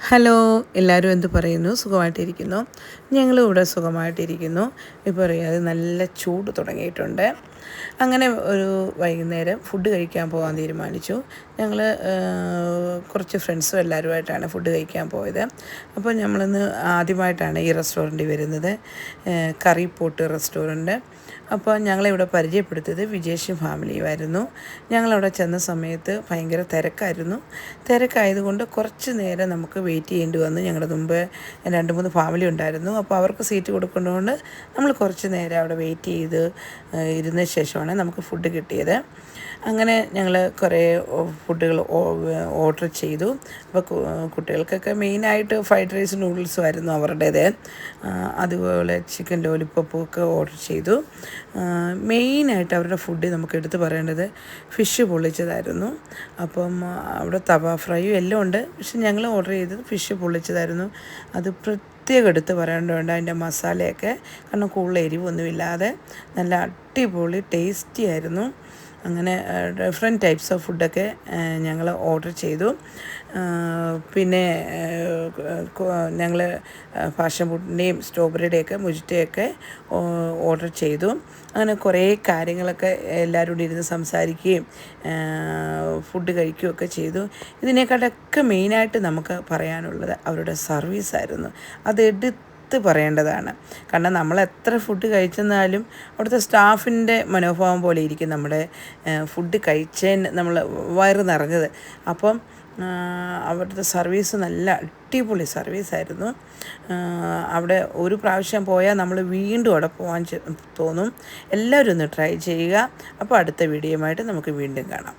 Hello, എല്ലാവരും എന്ത് പറയുന്നു? സുഖമായിട്ടിരിക്കുന്നു. ഞങ്ങളും ഇവിടെ സുഖമായിട്ടിരിക്കുന്നു. ഇപ്പോൾ അറിയാതെ നല്ല ചൂട് തുടങ്ങിയിട്ടുണ്ട്. അങ്ങനെ ഒരു വൈകുന്നേരം ഫുഡ് കഴിക്കാൻ പോകാൻ തീരുമാനിച്ചു. ഞങ്ങൾ കുറച്ച് ഫ്രണ്ട്സും എല്ലാവരുമായിട്ടാണ് ഫുഡ് കഴിക്കാൻ പോയത്. അപ്പോൾ നമ്മളിന്ന് ആദ്യമായിട്ടാണ് ഈ റെസ്റ്റോറൻറ്റിൽ വരുന്നത്, കറി പോട്ട് റെസ്റ്റോറൻറ്റ്. അപ്പോൾ ഞങ്ങളിവിടെ പരിചയപ്പെടുത്തിയത് വിജേഷും ഫാമിലിയുമായിരുന്നു. ഞങ്ങളവിടെ ചെന്ന സമയത്ത് ഭയങ്കര തിരക്കായതുകൊണ്ട് കുറച്ച് നേരം നമുക്ക് വെയിറ്റ് ചെയ്യേണ്ടി വന്നു. ഞങ്ങളുടെ മുമ്പ് 2-3 ഫാമിലി ഉണ്ടായിരുന്നു. അപ്പോൾ അവർക്ക് സീറ്റ് കൊടുക്കുന്നതുകൊണ്ട് നമ്മൾ കുറച്ച് നേരം അവിടെ വെയിറ്റ് ചെയ്ത് ഇരുന്ന ശേഷമാണ് നമുക്ക് ഫുഡ് കിട്ടിയത്. അങ്ങനെ ഞങ്ങൾ കുറേ ഫുഡുകൾ ഓർഡർ ചെയ്തു. അപ്പോൾ കുട്ടികൾക്കൊക്കെ മെയിനായിട്ട് ഫ്രൈഡ് റൈസ് നൂഡിൽസും ആയിരുന്നു അവരുടേത്. അതുപോലെ ചിക്കൻ ലോലിപ്പോപ്പും ഒക്കെ ഓർഡർ ചെയ്തു. മെയിനായിട്ട് അവരുടെ ഫുഡ് നമുക്ക് എടുത്ത് പറയേണ്ടത് ഫിഷ് പൊള്ളിച്ചതായിരുന്നു. അപ്പം അവിടെ തവ ഫ്രൈയും എല്ലാം ഉണ്ട്. പക്ഷെ ഞങ്ങൾ ഓർഡർ ചെയ്തത് ഫിഷ് പൊള്ളിച്ചതായിരുന്നു. അത് പ്രത്യേകം എടുത്ത് പറയേണ്ടതുണ്ട് അതിൻ്റെ മസാലയൊക്കെ, കാരണം കൂടുതൽ എരിവൊന്നുമില്ലാതെ നല്ല അടിപൊളി ടേസ്റ്റി ആയിരുന്നു. അങ്ങനെ ഡിഫറെൻറ്റ് ടൈപ്സ് ഓഫ് ഫുഡൊക്കെ ഞങ്ങൾ ഓർഡർ ചെയ്തു. പിന്നെ ഞങ്ങൾ പാഷൻ ഫ്രൂട്ടിൻ്റെയും സ്ട്രോബെറിയുടെയൊക്കെ മുജിറ്റയൊക്കെ ഓർഡർ ചെയ്തു. അങ്ങനെ കുറേ കാര്യങ്ങളൊക്കെ എല്ലാവരും കൂടി ഇരുന്ന് സംസാരിക്കുകയും ഫുഡ് കഴിക്കുകയൊക്കെ ചെയ്തു. ഇതിനേക്കാളൊക്കെ മെയിനായിട്ട് നമുക്ക് പറയാനുള്ളത് അവരുടെ സർവീസായിരുന്നു. അതെടുത്ത് പറയേണ്ടതാണ്. കാരണം നമ്മൾ എത്ര ഫുഡ് കഴിച്ചെന്നാലും അവിടുത്തെ സ്റ്റാഫിൻ്റെ മനോഭാവം പോലെ ഇരിക്കും നമ്മുടെ ഫുഡ് കഴിച്ചതിന് നമ്മൾ വയറ് നിറഞ്ഞത്. അപ്പം അവിടുത്തെ സർവീസ് നല്ല അടിപൊളി സർവീസായിരുന്നു. അവിടെ ഒരു പ്രാവശ്യം പോയാൽ നമ്മൾ വീണ്ടും അവിടെ പോകാൻ തോന്നും. എല്ലാവരും ഒന്ന് ട്രൈ ചെയ്യുക. അപ്പോൾ അടുത്ത വീഡിയോയുമായിട്ട് നമുക്ക് വീണ്ടും കാണാം.